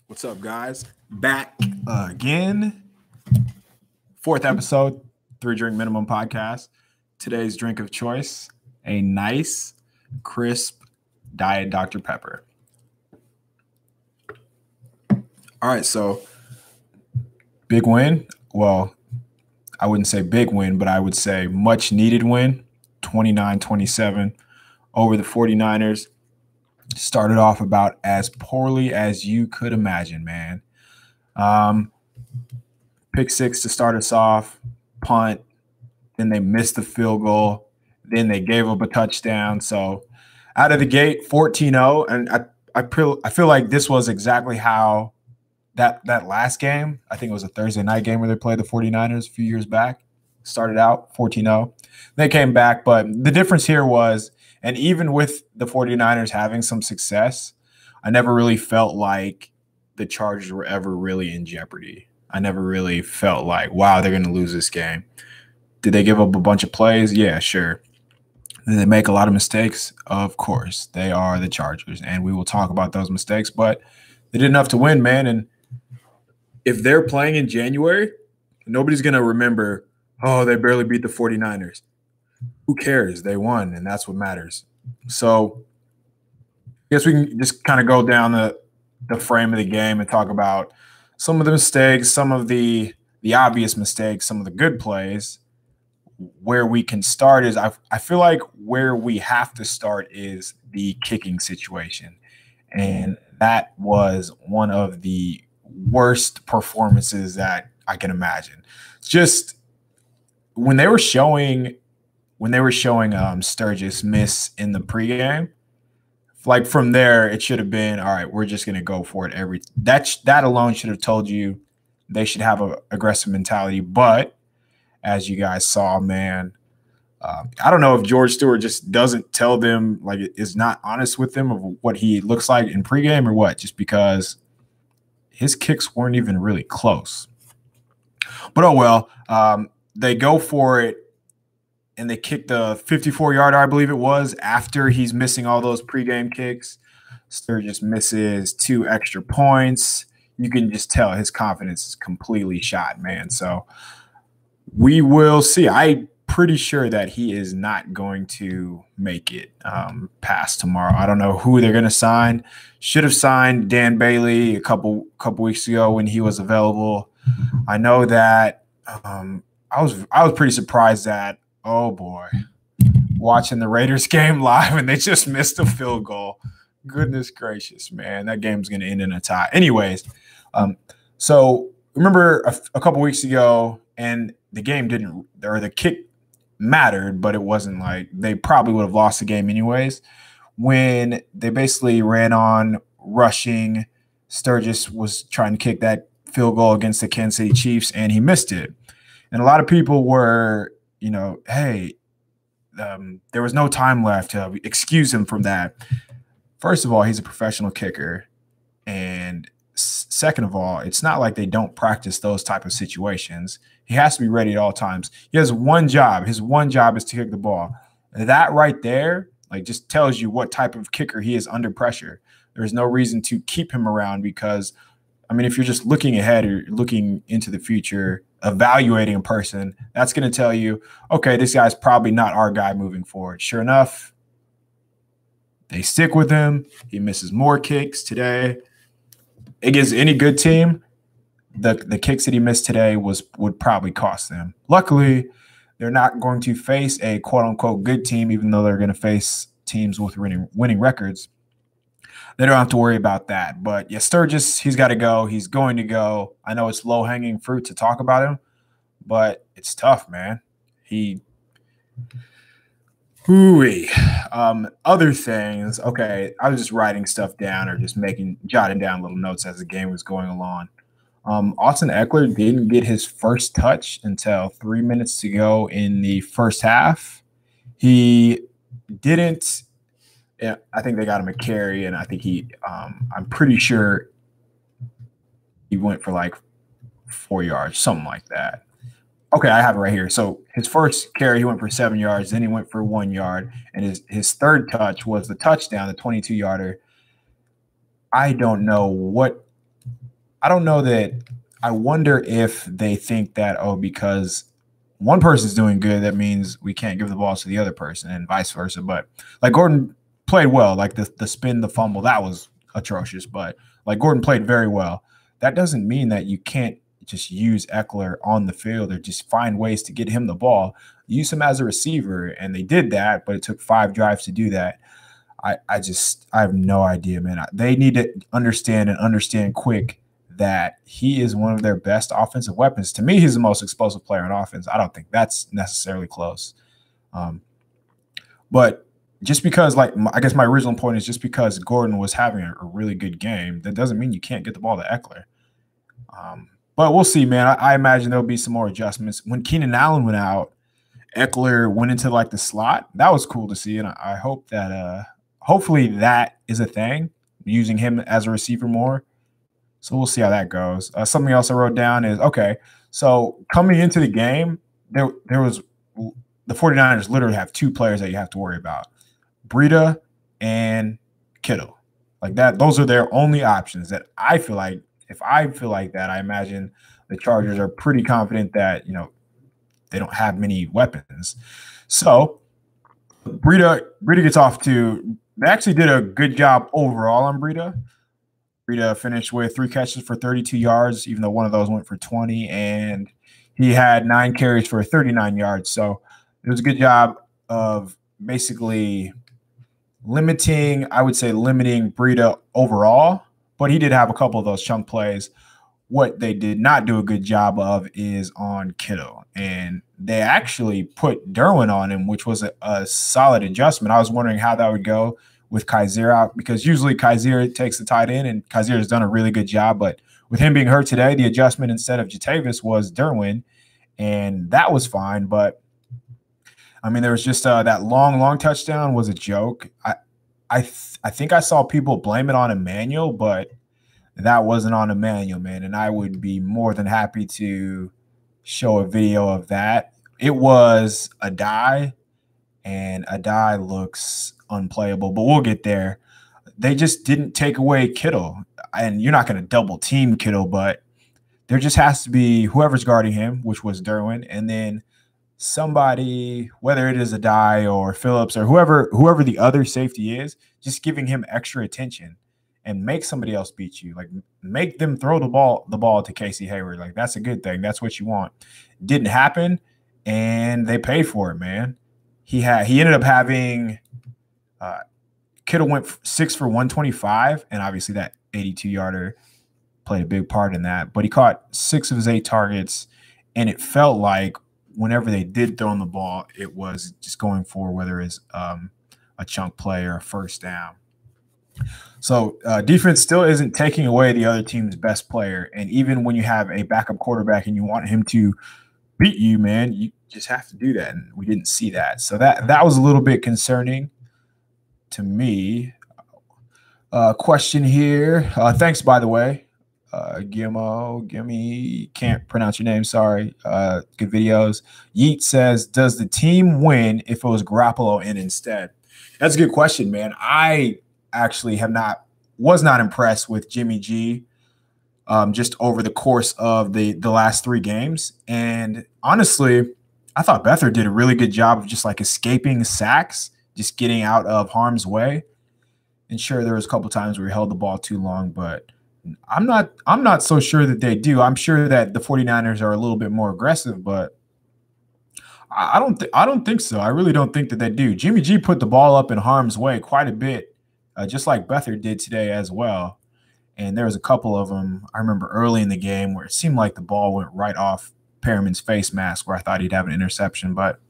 What's up, guys? Back again. Fourth episode, 3 Drink Minimum podcast. Today's drink of choice, a nice, crisp Diet Dr. Pepper. All right, so big win. Well, I wouldn't say big win, but I would say much needed win, 29-27 over the 49ers. Started off about as poorly as you could imagine, man. Pick six to start us off, punt, then they missed the field goal, then they gave up a touchdown. So out of the gate, 14-0, and I feel like this was exactly how that last game, I think it was a Thursday night game where they played the 49ers a few years back, started out 14-0. They came back, but the difference here was, and even with the 49ers having some success, I never really felt like the Chargers were ever really in jeopardy. I never really felt like, wow, they're going to lose this game. Did they give up a bunch of plays? Yeah, sure. Did they make a lot of mistakes? Of course. They are the Chargers, and we will talk about those mistakes, but they did enough to win, man. And if they're playing in January, nobody's going to remember, oh, they barely beat the 49ers. Who cares? They won, and that's what matters. So I guess we can just kind of go down the frame of the game and talk about some of the mistakes, some of the obvious mistakes, some of the good plays. Where we can start is I feel like where we have to start is the kicking situation. And that was one of the worst performances that I can imagine. Just when they were showing Sturgis miss in the pregame, like from there, it should have been, all right, we're just going to go for it. That alone should have told you they should have an aggressive mentality. But as you guys saw, man, I don't know if George Stewart just doesn't tell them, like, is not honest with them of what he looks like in pregame or what, just because his kicks weren't even really close. But oh well, they go for it. And they kick the 54-yarder, I believe it was, after he's missing all those pregame kicks. Sturgis misses 2 extra points. You can just tell his confidence is completely shot, man. So we will see. I'm pretty sure that he is not going to make it past tomorrow. I don't know who they're going to sign. Should have signed Dan Bailey a couple weeks ago when he was available. I know that I was pretty surprised that, oh, boy, watching the Raiders game live and they just missed a field goal. Goodness gracious, man. That game's going to end in a tie. Anyways, so remember a couple weeks ago, and the game didn't – or the kick mattered, but it wasn't like – they probably would have lost the game anyways. When they basically ran on rushing, Sturgis was trying to kick that field goal against the Kansas City Chiefs, and he missed it. And a lot of people were – hey, there was no time left to excuse him from that. First of all, he's a professional kicker. And second of all, it's not like they don't practice those type of situations. He has to be ready at all times. He has one job. His one job is to kick the ball. That right there, like, just tells you what type of kicker he is under pressure. There's no reason to keep him around because, I mean, if you're just looking ahead or looking into the future, evaluating a person, that's going to tell you, okay, this guy's probably not our guy moving forward. Sure enough, they stick with him. He misses more kicks today. Against any good team, the kicks that he missed today would probably cost them. Luckily, they're not going to face a quote-unquote good team, even though they're going to face teams with winning records. They don't have to worry about that. But, yeah, Sturgis, he's got to go. He's going to go. I know it's low-hanging fruit to talk about him, but it's tough, man. Hooey. Other things. Okay, I was just writing stuff down or just jotting down little notes as the game was going along. Austin Eckler didn't get his first touch until 3 minutes to go in the first half. He didn't. Yeah, I think they got him a carry, and I think I'm pretty sure he went for like 4 yards, something like that. Okay, I have it right here. So his first carry, he went for 7 yards. Then he went for 1 yard, and his third touch was the touchdown, the 22-yarder. I don't know that. I wonder if they think that, because one person's doing good, that means we can't give the ball to the other person, and vice versa. But like Gordon played well, like the spin, the fumble, that was atrocious. But like Gordon played very well. That doesn't mean that you can't just use Eckler on the field or just find ways to get him the ball. Use him as a receiver, and they did that, but it took 5 drives to do that. I have no idea, man. They need to understand quick that he is one of their best offensive weapons. To me, he's the most explosive player on offense. I don't think that's necessarily close. But just because, I guess my original point is just because Gordon was having a really good game, that doesn't mean you can't get the ball to Eckler. But we'll see, man. I imagine there'll be some more adjustments. When Keenan Allen went out, Eckler went into like the slot. That was cool to see, and I hope that hopefully that is a thing, using him as a receiver more. So we'll see how that goes. Something else I wrote down is, okay, so coming into the game, there was the 49ers literally have 2 players that you have to worry about, Breida and Kittle. Like that, those are their only options that I feel like. If I feel like that, I imagine the Chargers are pretty confident that, they don't have many weapons. So Breida gets off to – they actually did a good job overall on Breida. Breida finished with 3 catches for 32 yards, even though one of those went for 20, and he had 9 carries for 39 yards. So it was a good job of basically limiting Breida overall. But he did have a couple of those chunk plays. What they did not do a good job of is on Kittle. And they actually put Derwin on him, which was a solid adjustment. I was wondering how that would go with Kaiser out, because usually Kaiser takes the tight end, and Kaiser has done a really good job. But with him being hurt today, the adjustment instead of Jatavis was Derwin, and that was fine. But, I mean, there was just that long touchdown was a joke. I think I saw people blame it on Emmanuel, but that wasn't on Emmanuel, man. And I would be more than happy to show a video of that. It was Addae, and Addae looks unplayable, but we'll get there. They just didn't take away Kittle, and you're not going to double team Kittle, but there just has to be whoever's guarding him, which was Derwin, and then somebody, whether it is Addae or Phillips or whoever the other safety is, just giving him extra attention and make somebody else beat you. Like, make them throw the ball to Casey Hayward. Like, that's a good thing. That's what you want. Didn't happen, and they paid for it, man. He ended up having Kittle went 6 for 125, and obviously that 82-yarder played a big part in that. But he caught 6 of his 8 targets, and it felt like whenever they did throw on the ball, it was just going for whether it's a chunk play or a first down. So defense still isn't taking away the other team's best player. And even when you have a backup quarterback and you want him to beat you, man, you just have to do that. And we didn't see that. So that was a little bit concerning to me. Question here. Thanks, by the way. Gimme, can't pronounce your name, sorry. Good videos. Yeet says, does the team win if it was Garoppolo in instead? That's a good question, man. I actually was not impressed with Jimmy G just over the course of the last 3 games. And honestly, I thought Beathard did a really good job of just like escaping sacks, just getting out of harm's way. And sure, there was a couple times where he held the ball too long, but I'm not so sure that they do. I'm sure that the 49ers are a little bit more aggressive, but I don't think so. I really don't think that they do. Jimmy G put the ball up in harm's way quite a bit, just like Beathard did today as well. And there was a couple of them I remember early in the game where it seemed like the ball went right off Perriman's face mask, where I thought he'd have an interception. But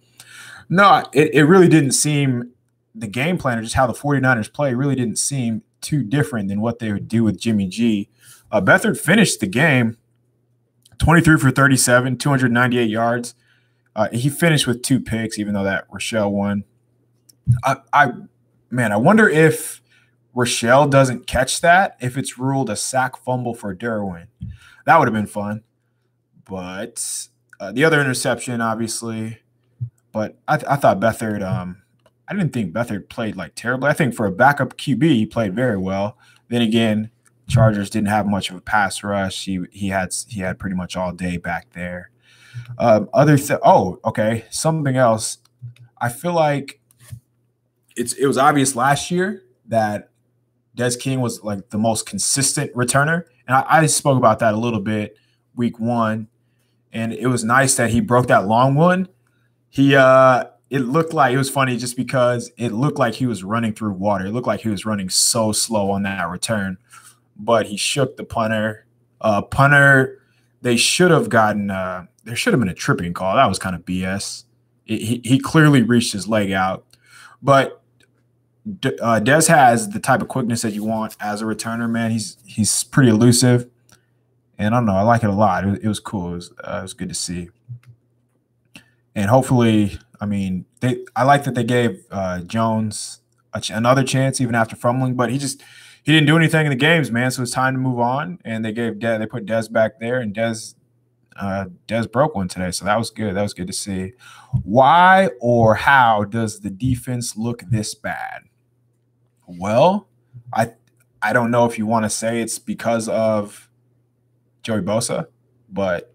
No, it really didn't seem the game plan or just how the 49ers play really didn't seem too different than what they would do with Jimmy G. Beathard finished the game 23 for 37, 298 yards. He finished with 2 picks, even though that Rochelle won. I wonder if Rochelle doesn't catch that, if it's ruled a sack fumble for Derwin. That would have been fun. But the other interception, obviously. But I thought Beathard, I didn't think Beathard played like terribly. I think for a backup QB, he played very well. Then again, Chargers didn't have much of a pass rush. He had pretty much all day back there. Something else. I feel like it was obvious last year that Des King was like the most consistent returner, and I spoke about that a little bit week 1, and it was nice that he broke that long one. It looked like it was funny just because it looked like he was running through water. It looked like he was running so slow on that return, but he shook the punter. They should have gotten. There should have been a tripping call. That was kind of BS. He clearly reached his leg out, but Des has the type of quickness that you want as a returner. Man, he's pretty elusive, and I don't know. I like it a lot. It was cool. It was good to see. And hopefully, I like that they gave Jones another chance even after fumbling, but he didn't do anything in the games, man. So it's time to move on. And they put Des back there, and Des broke one today, so that was good. That was good to see. Why or how does the defense look this bad? Well, I don't know if you want to say it's because of Joey Bosa, but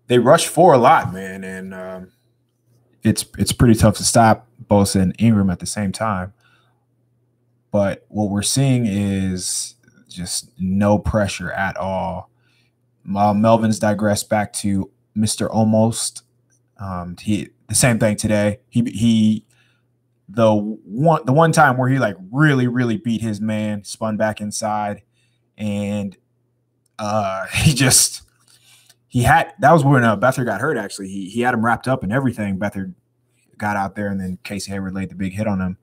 they rush 4 a lot, man, and it's pretty tough to stop Bosa and Ingram at the same time. But what we're seeing is just no pressure at all. Melvin's digressed back to Mr. Almost. The same thing today. The one time where he like really beat his man, spun back inside, and that was when Beathard got hurt. Actually, he had him wrapped up and everything. Beathard got out there, and then Casey Hayward laid the big hit on him.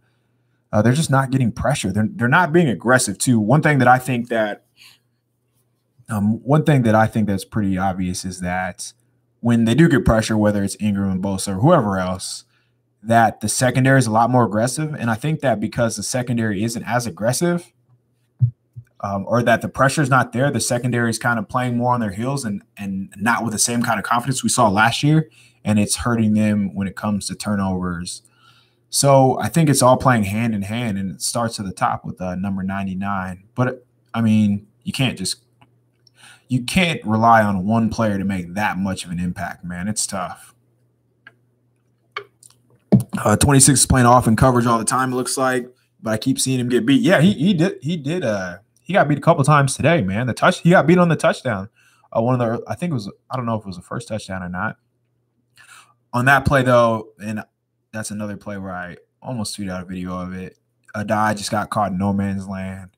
They're just not getting pressure. They're not being aggressive too. One thing that I think that's pretty obvious is that when they do get pressure, whether it's Ingram and Bosa or whoever else, that the secondary is a lot more aggressive. And I think that because the secondary isn't as aggressive, or that the pressure is not there, the secondary is kind of playing more on their heels and not with the same kind of confidence we saw last year. And it's hurting them when it comes to turnovers. So I think it's all playing hand in hand, and it starts at the top with number 99. But you can't rely on one player to make that much of an impact, man. It's tough. 26 is playing off in coverage all the time, it looks like, but I keep seeing him get beat. Yeah, he did. He got beat a couple times today, man. He got beat on the touchdown. I don't know if it was the first touchdown or not. On that play, though, and that's another play where I almost tweeted out a video of it. Adai just got caught in no man's land.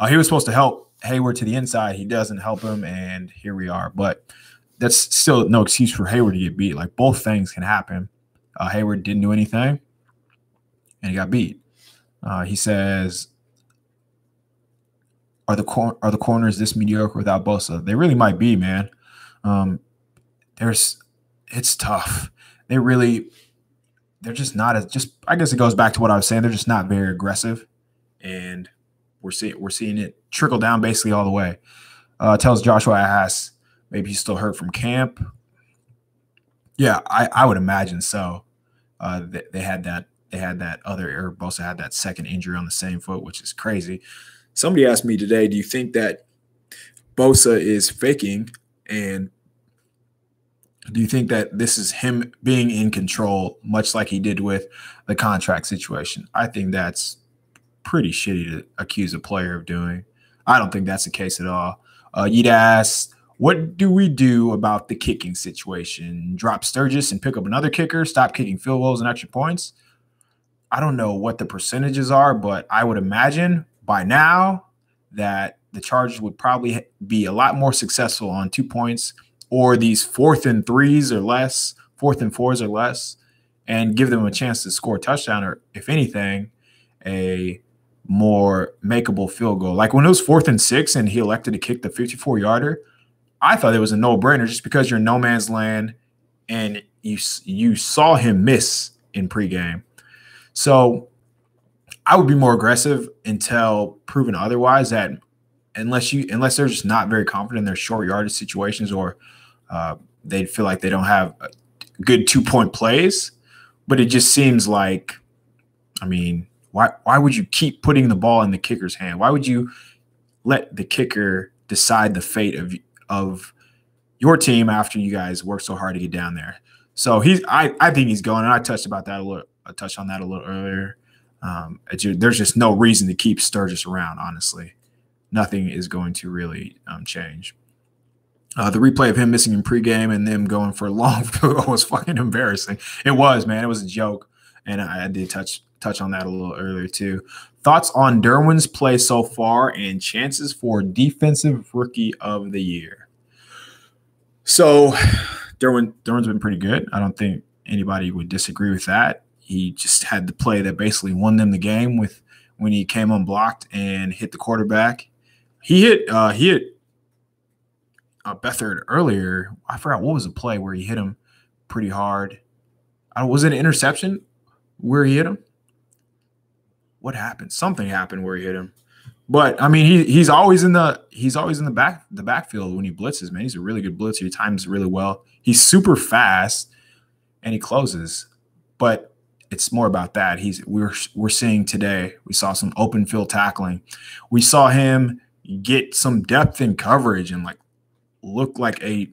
He was supposed to help Hayward to the inside. He doesn't help him, and here we are. But that's still no excuse for Hayward to get beat. Like, both things can happen. Hayward didn't do anything, and he got beat. He says, "Are the corners this mediocre without Bosa?" They really might be, man. It's tough. They're just not I guess it goes back to what I was saying. They're just not very aggressive, and we're seeing it trickle down basically all the way. Tells Joshua Haas maybe he's still hurt from camp. Yeah, I would imagine so. They had that other Bosa had that second injury on the same foot, which is crazy. Somebody asked me today, do you think that Bosa is faking, and do you think that this is him being in control, much like he did with the contract situation? I think that's pretty shitty to accuse a player of doing. I don't think that's the case at all. You'd ask, what do we do about the kicking situation? Drop Sturgis and pick up another kicker? Stop kicking field goals and extra points? I don't know what the percentages are, but I would imagine by now that the Chargers would probably be a lot more successful on 2 points or these 4th and 3s or less, 4th and 4s or less, and give them a chance to score a touchdown, or if anything, a more makeable field goal. Like when it was 4th and 6 and he elected to kick the 54-yarder, I thought it was a no-brainer just because you're in no man's land and you saw him miss in pregame. So I would be more aggressive until proven otherwise, that unless they're just not very confident in their short yardage situations, or they feel like they don't have good 2-point plays. But it just seems like, I mean, why would you keep putting the ball in the kicker's hand? Why would you let the kicker decide the fate of your team after you guys work so hard to get down there? So I think he's going, and I touched on that a little earlier. There's just no reason to keep Sturgis around, honestly. Nothing is going to really change. The replay of him missing in pregame and them going for a long field goal was fucking embarrassing. It was, man. It was a joke. And I did touch on that a little earlier too. Thoughts on Derwin's play so far and chances for Defensive Rookie of the Year? So Derwin's been pretty good. I don't think anybody would disagree with that. He just had the play that basically won them the game when he came unblocked and hit the quarterback. He hit Beathard earlier. I forgot what was the play where he hit him pretty hard. Was it an interception where he hit him? What happened? Something happened where he hit him. But I mean, he's always in the backfield when he blitzes, man. He's a really good blitzer. He times really well. He's super fast and he closes. But it's more about that. We're seeing today, we saw some open field tackling. We saw him get some depth in coverage and like look like a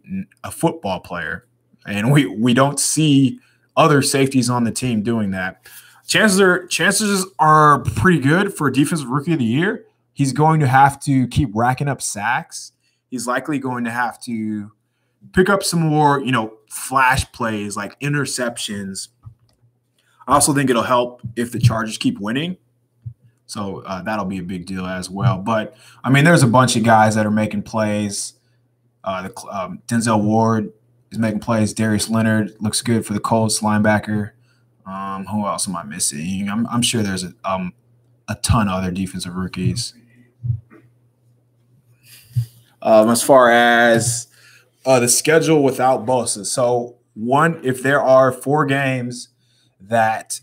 football player. And we don't see other safeties on the team doing that. Chances are pretty good for Defensive Rookie of the Year. He's going to have to keep racking up sacks. He's likely going to have to pick up some more, flash plays like interceptions. I also think it'll help if the Chargers keep winning. So that'll be a big deal as well. But, I mean, there's a bunch of guys that are making plays. Denzel Ward is making plays. Darius Leonard looks good for the Colts linebacker. Who else am I missing? I'm sure there's a ton of other defensive rookies. As far as the schedule without Bosa. So if there are 4 games that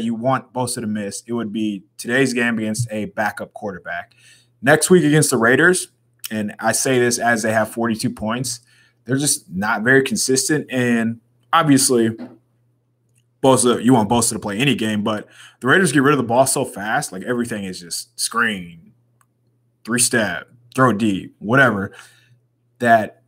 you want Bosa to miss, it would be today's game against a backup quarterback. Next week against the Raiders, and I say this as they have 42 points, they're just not very consistent. And obviously, you want Bosa to play any game, but the Raiders get rid of the ball so fast, like everything is just screen, 3-step, throw deep, whatever, that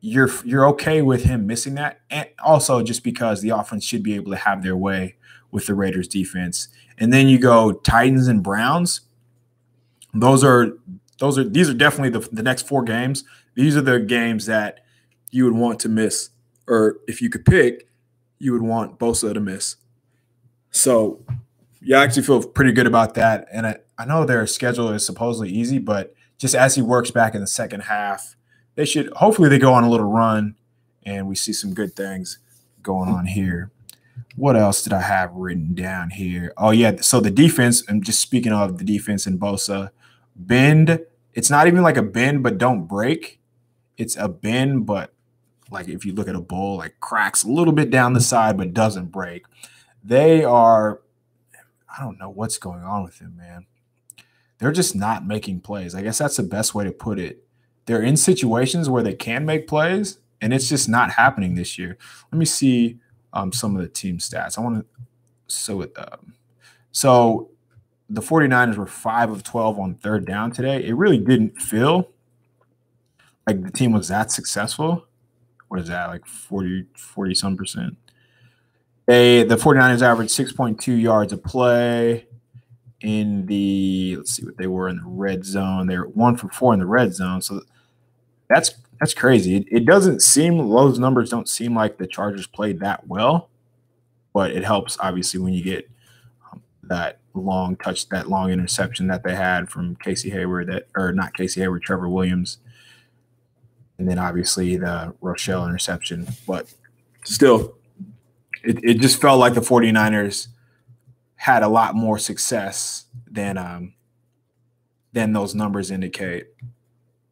you're okay with him missing that. And also just because the offense should be able to have their way with the Raiders defense. And then you go Titans and Browns. These are definitely the next 4 games. These are the games that you would want to miss, or if you could pick, you would want Bosa to miss. So I actually feel pretty good about that. And I know their schedule is supposedly easy, but just as he works back in the second half, hopefully they go on a little run and we see some good things going on here. What else did I have written down here? Oh, yeah. So the defense, I'm just speaking of the defense and Bosa, bend. It's not even like a bend, but don't break. It's a bend, but like if you look at a bull, like cracks a little bit down the side, but doesn't break. I don't know what's going on with them, man. They're just not making plays. I guess that's the best way to put it. They're in situations where they can make plays, and it's just not happening this year. Let me see some of the team stats. I want to so the 49ers were 5 of 12 on third down today. It really didn't feel like the team was that successful. What is that, like 40-some percent? The 49ers averaged 6.2 yards a play in let's see what they were in the red zone. They're 1 for 4 in the red zone. So that's crazy. It doesn't seem, those numbers don't seem like the Chargers played that well, but it helps obviously when you get that long interception that they had from Trevor Williams. And then obviously the Rochelle interception, but still it just felt like the 49ers had a lot more success than those numbers indicate.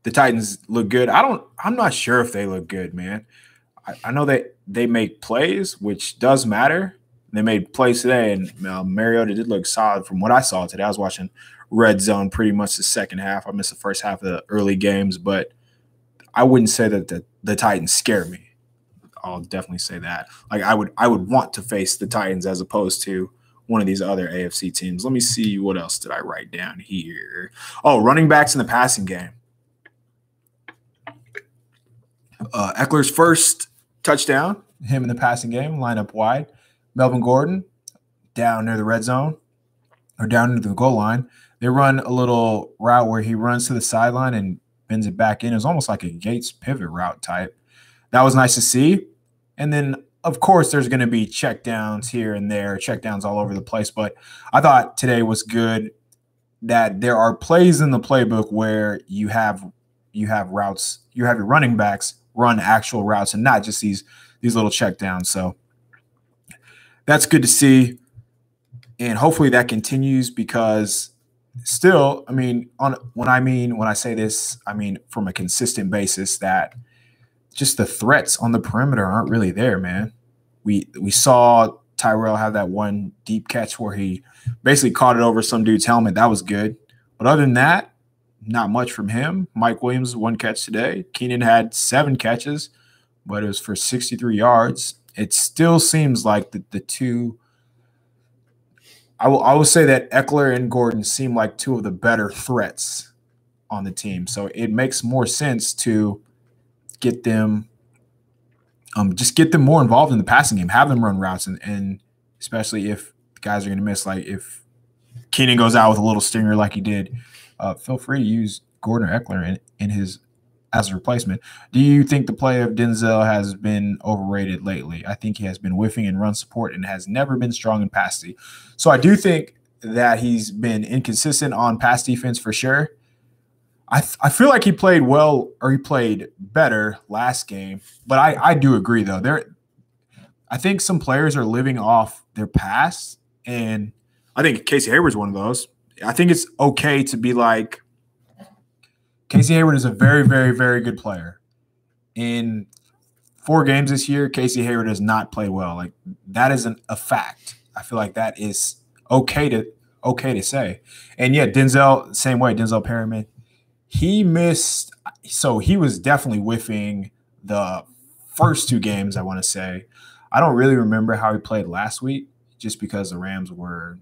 The Titans look good. I'm not sure if they look good, man. I know that they make plays, which does matter. They made plays today, and Mariota did look solid from what I saw today. I was watching Red Zone pretty much the second half. I missed the first half of the early games, but I wouldn't say that the Titans scare me. I'll definitely say that. Like I would want to face the Titans as opposed to one of these other AFC teams. Let me see, what else did I write down here? Oh, running backs in the passing game. Eckler's first touchdown, him in the passing game, line up wide. Melvin Gordon down near the red zone or down near the goal line. They run a little route where he runs to the sideline and bends it back in. It was almost like a Gates pivot route type. That was nice to see. And then, of course, there's going to be check downs here and there, check downs all over the place. But I thought today was good that there are plays in the playbook where you have routes, you have your running backs run actual routes and not just these little check downs. So that's good to see. And hopefully that continues because still, I mean, when I say this, I mean from a consistent basis that just the threats on the perimeter aren't really there, man. We saw Tyrell have that one deep catch where he basically caught it over some dude's helmet. That was good. But other than that, not much from him. Mike Williams, one catch today. Keenan had 7 catches, but it was for 63 yards. It still seems like the two – I will say that Eckler and Gordon seem like two of the better threats on the team. So it makes more sense to get them just get them more involved in the passing game, have them run routes, and especially if the guys are going to miss, like if Keenan goes out with a little stinger like he did, feel free to use Gordon or Eckler in his as a replacement. Do you think the play of Denzel has been overrated lately? I think he has been whiffing in run support and has never been strong in pass D. So I do think that he's been inconsistent on pass defense for sure. I feel like he played well, or he played better last game, but I do agree though. I think some players are living off their past, and I think Casey Hayward's one of those. I think it's okay to be like, Casey Hayward is a very, very, very good player. In 4 games this year, Casey Hayward has not played well. Like that isn't a fact. I feel like that is okay to say. And yeah, Denzel, same way, Denzel Perryman. He missed, so he was definitely whiffing the first 2 games, I want to say. I don't really remember how he played last week just because the Rams were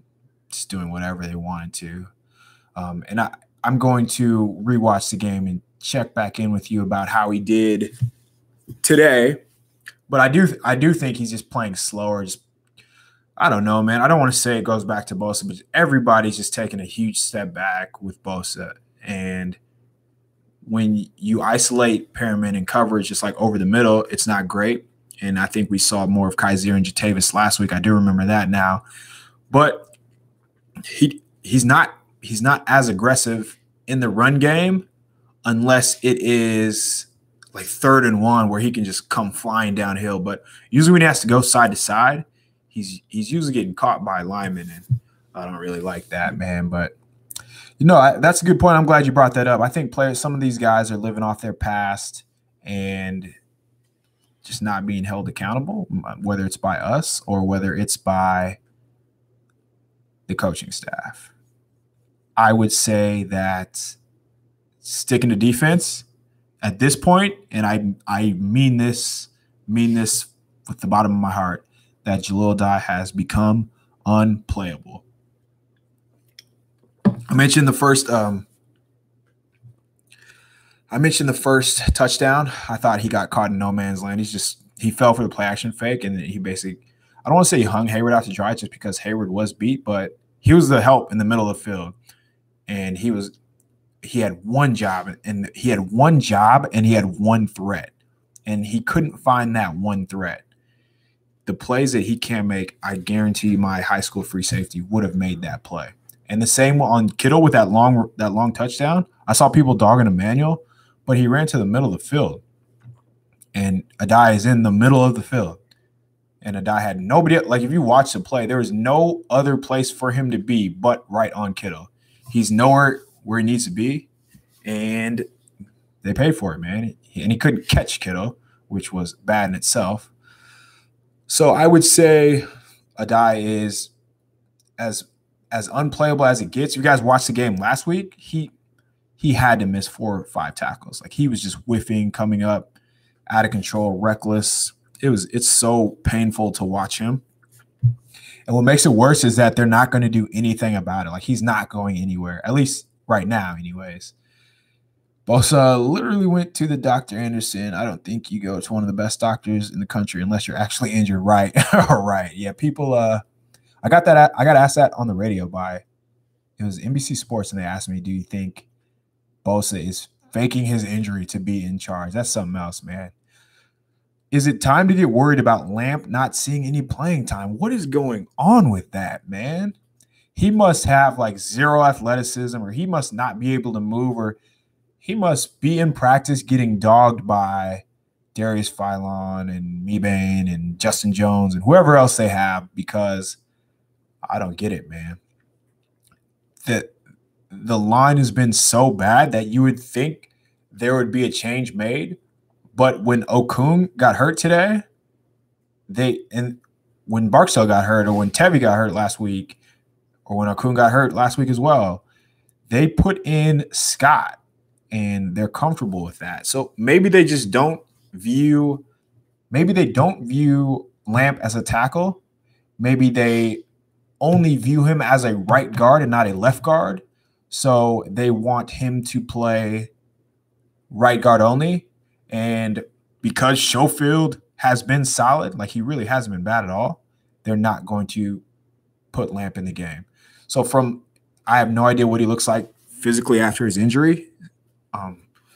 just doing whatever they wanted to. And I'm going to rewatch the game and check back in with you about how he did today. But I do think he's just playing slower. Just, I don't know, man. I don't want to say it goes back to Bosa, but everybody's just taking a huge step back with Bosa. And when you isolate Perriman in coverage, just like over the middle, it's not great. And I think we saw more of Kaiser and Jatavis last week. I do remember that now. But he's not as aggressive in the run game unless it is like 3rd and 1 where he can just come flying downhill. But usually when he has to go side to side, he's usually getting caught by linemen, and I don't really like that, man. But that's a good point. I'm glad you brought that up. I think some of these guys are living off their past and just not being held accountable, whether it's by us or whether it's by the coaching staff. I would say that sticking to defense at this point, and I mean this with the bottom of my heart, that Jalil Dye has become unplayable. I mentioned the first touchdown. I thought he got caught in no man's land. He fell for the play action fake, and he basically, I don't want to say he hung Hayward out to dry just because Hayward was beat, but he was the help in the middle of the field. And he had one job, and he had one threat, and he couldn't find that one threat. The plays that he can make, I guarantee my high school free safety would have made that play. And the same on Kittle with that long touchdown. I saw people dogging Emmanuel, but he ran to the middle of the field, and Adai is in the middle of the field, And Adai had nobody. Like, if you watch the play, there was no other place for him to be but right on Kittle. He's nowhere where he needs to be, and they paid for it, man. And he couldn't catch Kittle, which was bad in itself. So I would say Adai is as unplayable as it gets. If you guys watched the game last week, he had to miss 4 or 5 tackles. Like, he was just whiffing, coming up out of control, reckless. It's so painful to watch him. And what makes it worse is that they're not going to do anything about it. Like, he's not going anywhere, at least right now, anyways. Bosa literally went to the Dr. Anderson. I don't think you go to one of the best doctors in the country unless you're actually injured. Right. All right. Yeah. People, I got asked that on the radio it was NBC Sports, and they asked me, do you think Bosa is faking his injury to be in charge? That's something else, man. Is it time to get worried about Lamp not seeing any playing time? What is going on with that, man? He must have like zero athleticism, or he must not be able to move, or he must be in practice getting dogged by Darius Philon and Mebane and Justin Jones and whoever else they have, because I don't get it, man. The line has been so bad that you would think there would be a change made. But when Okung got hurt today, when Barksdale got hurt, or when Tevi got hurt last week, or when Okung got hurt last week as well, they put in Scott, and they're comfortable with that. So maybe they just don't view Lamp as a tackle. Maybe they only view him as a right guard and not a left guard. So they want him to play right guard only. And because Schofield has been solid, like, he really hasn't been bad at all, they're not going to put Lamp in the game. So I have no idea what he looks like physically after his injury.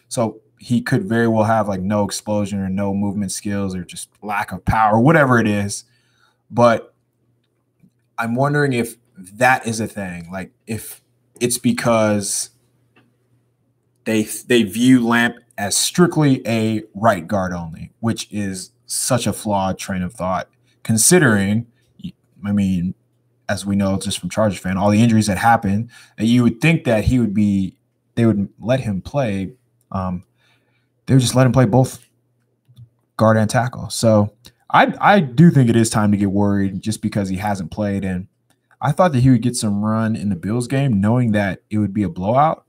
So he could very well have like no explosion or no movement skills or just lack of power, whatever it is. But I'm wondering if that is a thing. Like, if it's because they view Lamp as strictly a right guard only, which is such a flawed train of thought, considering, I mean, as we know just from Chargers fan, all the injuries that happened, that you would think that they would let him play. They would just let him play both guard and tackle. So I do think it is time to get worried, just because he hasn't played. And I thought that he would get some run in the Bills game, knowing that it would be a blowout.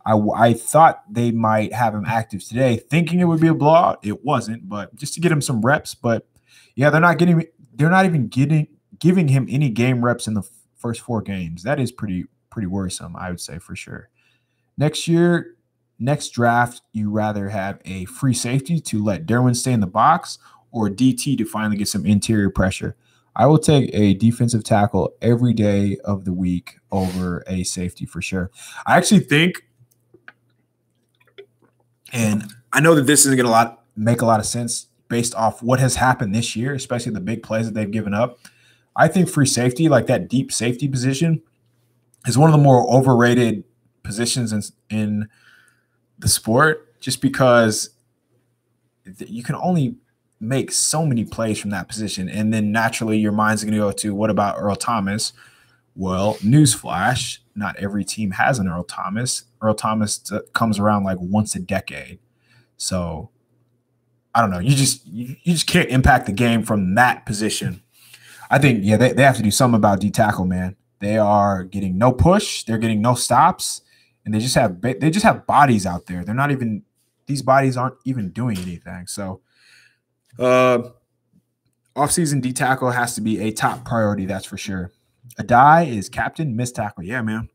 I thought they might have him active today, thinking it would be a blowout. It wasn't, but just to get him some reps. But yeah, they're not even giving him any game reps in the first 4 games. That is pretty worrisome, I would say, for sure. Next draft, you rather have a free safety to let Derwin stay in the box, or DT to finally get some interior pressure. I will take a defensive tackle every day of the week over a safety for sure. I actually think, and I know that this isn't going to make a lot of sense based off what has happened this year, especially the big plays that they've given up. I think free safety, like that deep safety position, is one of the more overrated positions in the sport, just because you can only make so many plays from that position. And then naturally your mind's going to go to, what about Earl Thomas? Well, newsflash, not every team has an Earl Thomas. Earl Thomas comes around like once a decade. So I don't know. You just can't impact the game from that position. I think, yeah, they have to do something about D tackle, man. They are getting no push. They're getting no stops. And they just have bodies out there. These bodies aren't even doing anything. So offseason D tackle has to be a top priority, that's for sure. Adai is captain, missed tackle. Yeah, man.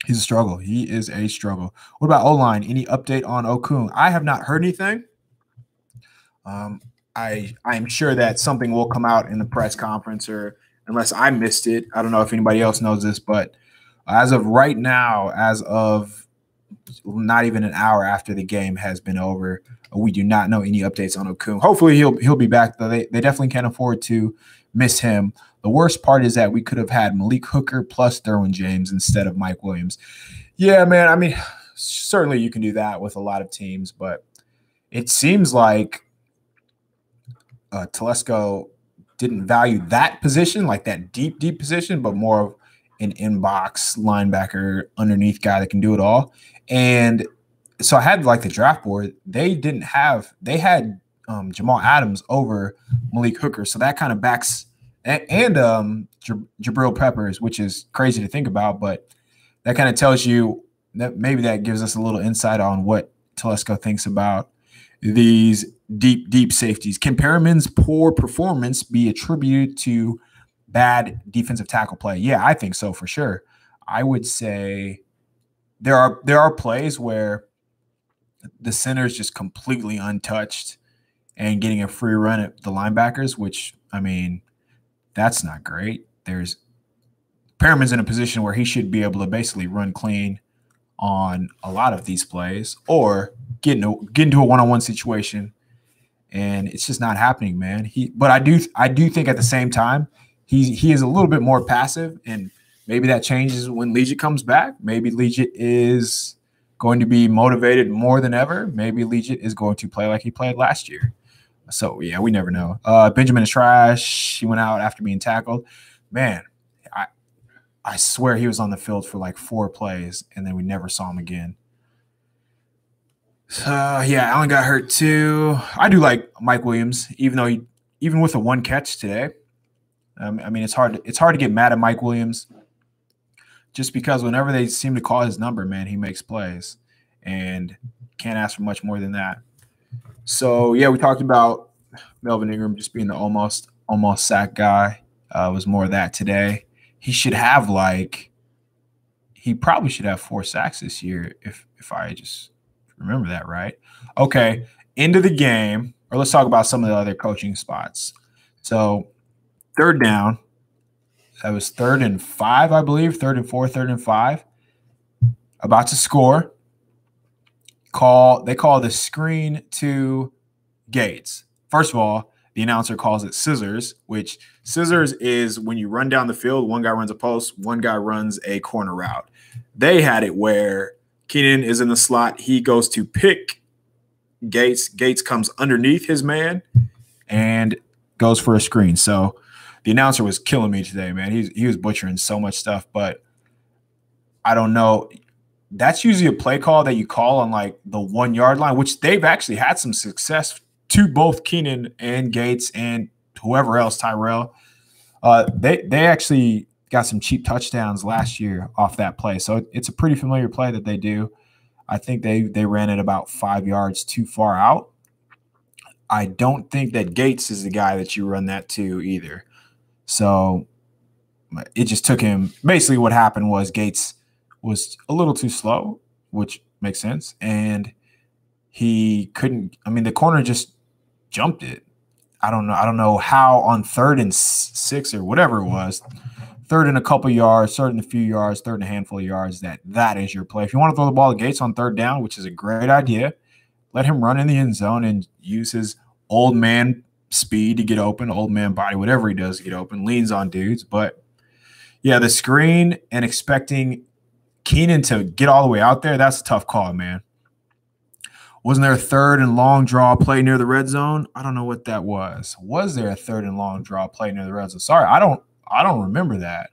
He's a struggle. He is a struggle. What about O-line? Any update on Okung? I have not heard anything. I'm sure that something will come out in the press conference, or unless I missed it. I don't know if anybody else knows this, but as of right now, as of not even an hour after the game has been over, we do not know any updates on Okung. Hopefully he'll be back, though. They definitely can't afford to miss him. The worst part is that we could have had Malik Hooker plus Derwin James instead of Mike Williams. Yeah, man. I mean, certainly you can do that with a lot of teams, but it seems like Telesco didn't value that position, like that deep position, but more of an inbox linebacker underneath guy that can do it all. And so I had like the draft board. They had Jamal Adams over Malik Hooker. So that kind of backs and Jabril Peppers, which is crazy to think about, but that kind of tells you that maybe that gives us a little insight on what Telesco thinks about these deep safeties. Can Perriman's poor performance be attributed to bad defensive tackle play? Yeah, I think so for sure. I would say there are plays where the center is just completely untouched and getting a free run at the linebackers, which, I mean, that's not great. Perriman's in a position where he should be able to basically run clean on a lot of these plays or get into a one-on-one situation, and it's just not happening, man. But I do think at the same time he is a little bit more passive, and maybe that changes when Legit comes back. Maybe Legit is going to be motivated more than ever. Maybe Legit is going to play like he played last year. So yeah, we never know. Benjamin is trash. He went out after being tackled. Man, I swear he was on the field for like 4 plays, and then we never saw him again. So yeah, Allen got hurt too. I do like Mike Williams, even with a 1 catch today. I mean, it's hard to get mad at Mike Williams, just because whenever they seem to call his number, man, he makes plays, and can't ask for much more than that. So yeah, we talked about Melvin Ingram just being the almost sack guy. It was more of that today. He probably should have 4 sacks this year if I just remember that right. Okay, into the game, or let's talk about some of the other coaching spots. So 3rd down, that was 3rd and 5, I believe, 3rd and 4, 3rd and 5. About to score. They call the screen to Gates. First of all, the announcer calls it scissors, which scissors is when you run down the field, one guy runs a post, one guy runs a corner route. They had it where Keenan is in the slot. He goes to pick Gates. Gates comes underneath his man and goes for a screen. So the announcer was killing me today, man. He was butchering so much stuff, but I don't know. That's usually a play call that you call on like the 1-yard line, which they've actually had some success to both Keenan and Gates and whoever else, Tyrell. They actually got some cheap touchdowns last year off that play. So it's a pretty familiar play that they do. I think they ran it about 5 yards too far out. I don't think that Gates is the guy that you run that to either. So it just took him. Basically what happened was Gates was a little too slow, which makes sense. And he couldn't – I mean, the corner just jumped it. I don't know how on 3rd and 6 or whatever it was, 3rd and a couple yards, 3rd and a few yards, 3rd and a handful of yards, that is your play. If you want to throw the ball to Gates on 3rd down, which is a great idea, let him run in the end zone and use his old man speed to get open, old man body, whatever he does to get open, leans on dudes. But, yeah, the screen and expecting Keenan to get all the way out there, that's a tough call, man. Wasn't there a 3rd and long draw play near the red zone? I don't know what that was. Was there a 3rd and long draw play near the red zone? Sorry, I don't remember that.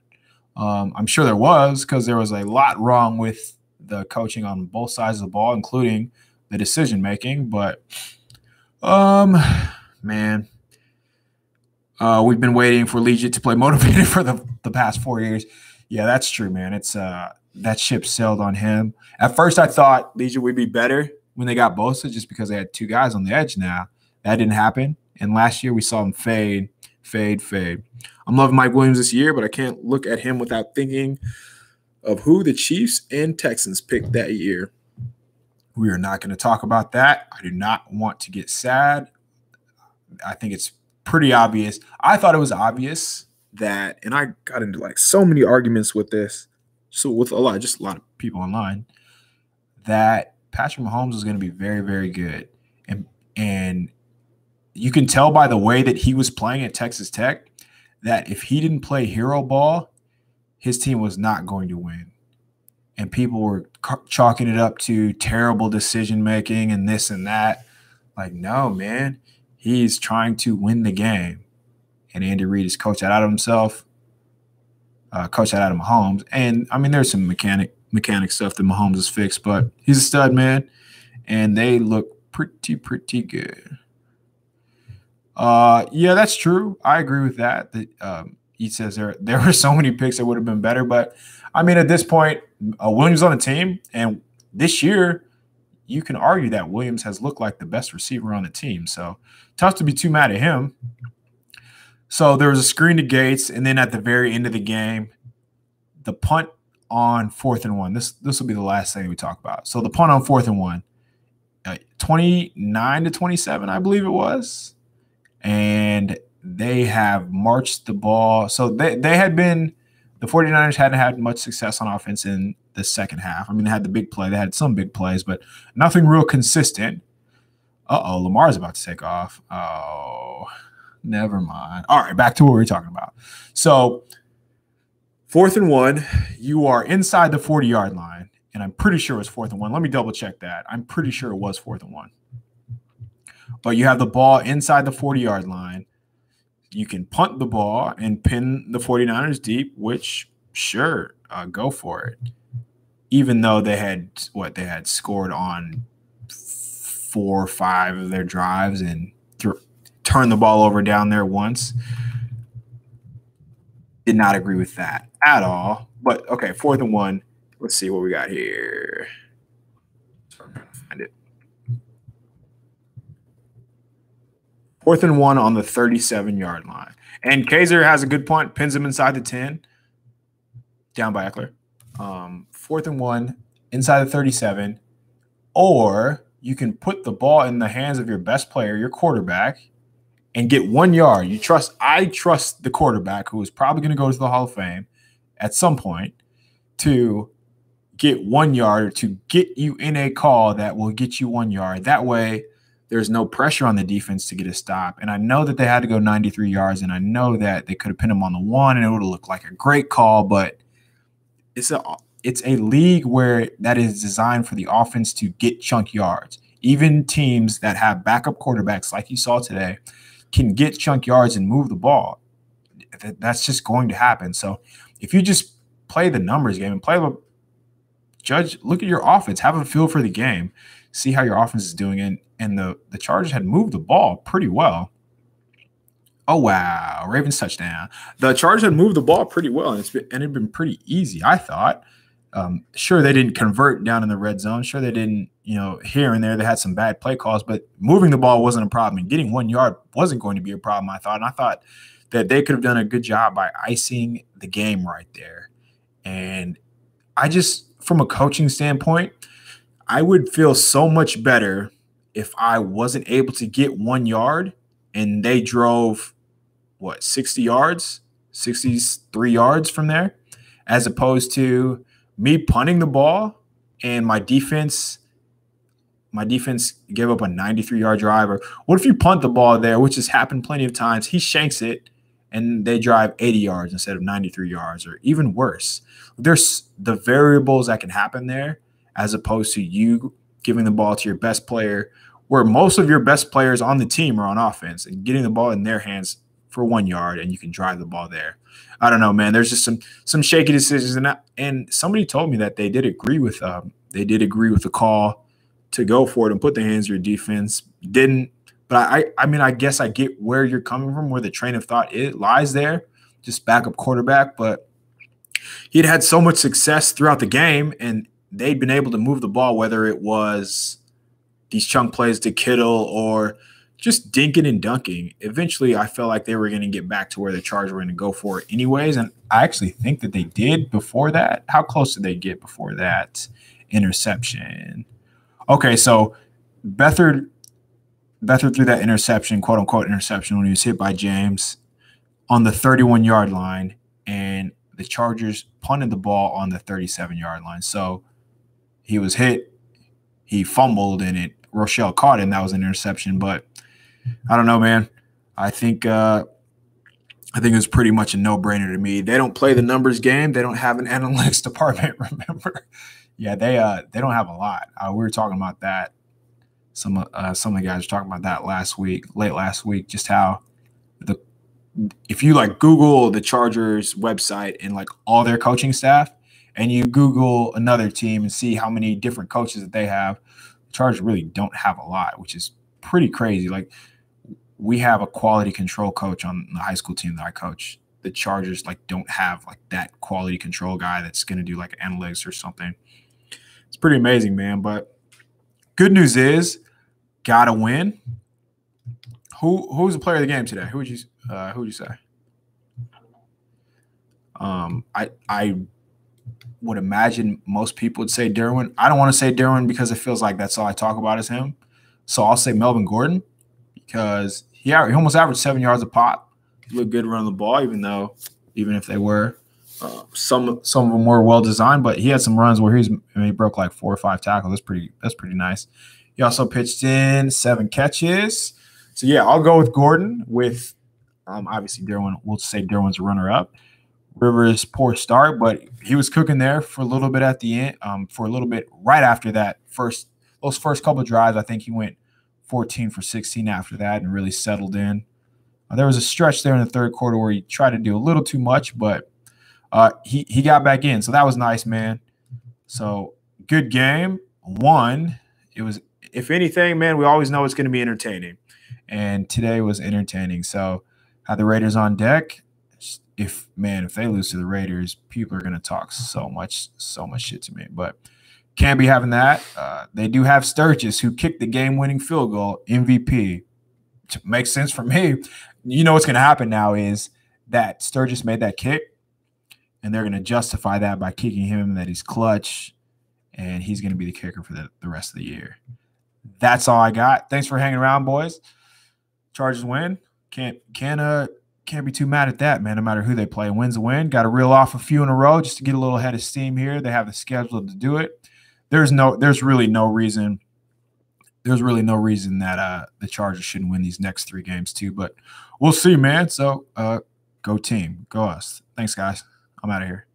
I'm sure there was, because there was a lot wrong with the coaching on both sides of the ball, including the decision making. But, man, we've been waiting for Legit to play motivated for the past 4 years. Yeah, that's true, man. It's that ship sailed on him. At first, I thought Legit would be better when they got Bosa, just because they had 2 guys on the edge now. That didn't happen. And last year we saw him fade. I'm loving Mike Williams this year, but I can't look at him without thinking of who the Chiefs and Texans picked that year. We are not going to talk about that. I do not want to get sad. I think it's pretty obvious. I thought it was obvious that, and I got into like so many arguments with this, so with a lot of people online, that Patrick Mahomes is going to be very, very good. And you can tell by the way that he was playing at Texas Tech that if he didn't play hero ball, his team was not going to win. And people were chalking it up to terrible decision-making and this and that. Like, no, man, he's trying to win the game. and Andy Reid is coach out of himself, coach out of Mahomes. And I mean, there's some mechanic stuff that Mahomes has fixed, but he's a stud, man, and they look pretty good. Yeah, that's true. I agree with that. He says there were so many picks that would have been better, but I mean, at this point, Williams on the team, and this year, you can argue that Williams has looked like the best receiver on the team. So tough to be too mad at him. So there was a screen to Gates, and then at the very end of the game, the punt on 4th and 1. This will be the last thing we talk about. So the punt on 4th and 1, 29-27, I believe it was. And they have marched the ball. So they had been – the 49ers hadn't had much success on offense in the second half. I mean, they had the big play. They had some big plays, but nothing real consistent. Lamar's about to take off. Oh, never mind. All right, back to what we were talking about. So 4th and 1, you are inside the 40-yard line, and I'm pretty sure it was 4th and 1. Let me double-check that. I'm pretty sure it was 4th and 1. But you have the ball inside the 40-yard line. You can punt the ball and pin the 49ers deep, which, sure, go for it. Even though they had scored on 4 or 5 of their drives and turned the ball over down there once. Did not agree with that at all. But, okay, 4th and 1. Let's see what we got here. Sorry, I'm trying to find it. 4th and 1 on the 37-yard line. And Kaiser has a good punt, pins him inside the 10, down by Eckler. 4th and 1 inside the 37. Or you can put the ball in the hands of your best player, your quarterback, and get 1 yard. I trust the quarterback, who is probably going to go to the Hall of Fame at some point, to get 1 yard or to get you in a call that will get you 1 yard. That way, there's no pressure on the defense to get a stop. And I know that they had to go 93 yards, and I know that they could have pinned him on the 1, and it would have looked like a great call, but it's a league where that is designed for the offense to get chunk yards. Even teams that have backup quarterbacks, like you saw today, can get chunk yards and move the ball. That's just going to happen. So if you just play the numbers game and look at your offense, have a feel for the game, see how your offense is doing. And the Chargers had moved the ball pretty well. Oh, wow. Ravens touchdown. The Chargers had moved the ball pretty well, and it had been pretty easy, I thought. Sure, they didn't convert down in the red zone. Sure, they didn't, here and there they had some bad play calls, but moving the ball wasn't a problem. And getting 1 yard wasn't going to be a problem, I thought. And I thought that they could have done a good job by icing the game right there. And from a coaching standpoint, I would feel so much better if I wasn't able to get 1 yard and they drove, 60 yards, 63 yards from there, as opposed to me punting the ball and my defense gave up a 93-yard drive. Or what if you punt the ball there, which has happened plenty of times, he shanks it and they drive 80 yards instead of 93 yards, or even worse. There's the variables that can happen there, as opposed to you giving the ball to your best player, where most of your best players on the team are on offense, and getting the ball in their hands for 1 yard, and you can drive the ball there. I don't know, man. There's just some shaky decisions, and somebody told me that they did agree with the call to go for it and put the hands of your defense. Didn't, but I mean, I guess I get where you're coming from, where the train of thought lies there. Just backup quarterback, but he'd had so much success throughout the game, and they'd been able to move the ball, whether it was these chunk plays to Kittle or just dinking and dunking. Eventually, I felt like they were going to get back to where the Chargers were going to go for it anyways, and I actually think that they did before that. How close did they get before that interception? Okay, so Beathard threw that interception, quote-unquote interception, when he was hit by James on the 31-yard line, and the Chargers punted the ball on the 37-yard line. So he was hit, he fumbled, and Rochelle caught it, and that was an interception. But I don't know, man. I think it was pretty much a no-brainer to me. They don't play the numbers game. They don't have an analytics department, remember? Yeah, they don't have a lot. We were talking about that. Some of the guys were talking about that late last week, just how if you like Google the Chargers website and like all their coaching staff, and you Google another team and see how many different coaches that they have, the Chargers really don't have a lot, which is pretty crazy. Like, we have a quality control coach on the high school team that I coach. The Chargers like don't have like that quality control guy that's going to do like analytics or something. It's pretty amazing, man. But good news is, gotta win. Who's the player of the game today? Who would you say? I would imagine most people would say Derwin. I don't want to say Derwin because it feels like that's all I talk about is him. So I'll say Melvin Gordon because he almost averaged 7 yards a pop. He looked good running the ball, even if they were some of them were well designed, but he had some runs where he broke like 4 or 5 tackles. That's pretty nice. He also pitched in 7 catches. So yeah, I'll go with Gordon. With obviously Derwin, we'll say Derwin's a runner-up. Rivers, poor start, but he was cooking there for a little bit at the end. For a little bit right after that those first couple of drives, I think he went 14 for 16 after that and really settled in. There was a stretch there in the third quarter where he tried to do a little too much, but he got back in, so that was nice, man. So good game. It was, if anything, man, we always know it's going to be entertaining, and today was entertaining. So had the Raiders on deck. If they lose to the Raiders, people are going to talk so much shit to me, but can't be having that. They do have Sturgis, who kicked the game-winning field goal, MVP. Makes sense for me. You know what's going to happen now is that Sturgis made that kick, and they're going to justify that by kicking him, that he's clutch, and he's going to be the kicker for the rest of the year. That's all I got. Thanks for hanging around, boys. Chargers win. Can't be too mad at that, man. No matter who they play, win's a win. Got to reel off a few in a row just to get a little head of steam here. They have the schedule to do it. There's really no reason that the Chargers shouldn't win these next 3 games too. But we'll see, man. So go team, go us. Thanks, guys. I'm out of here.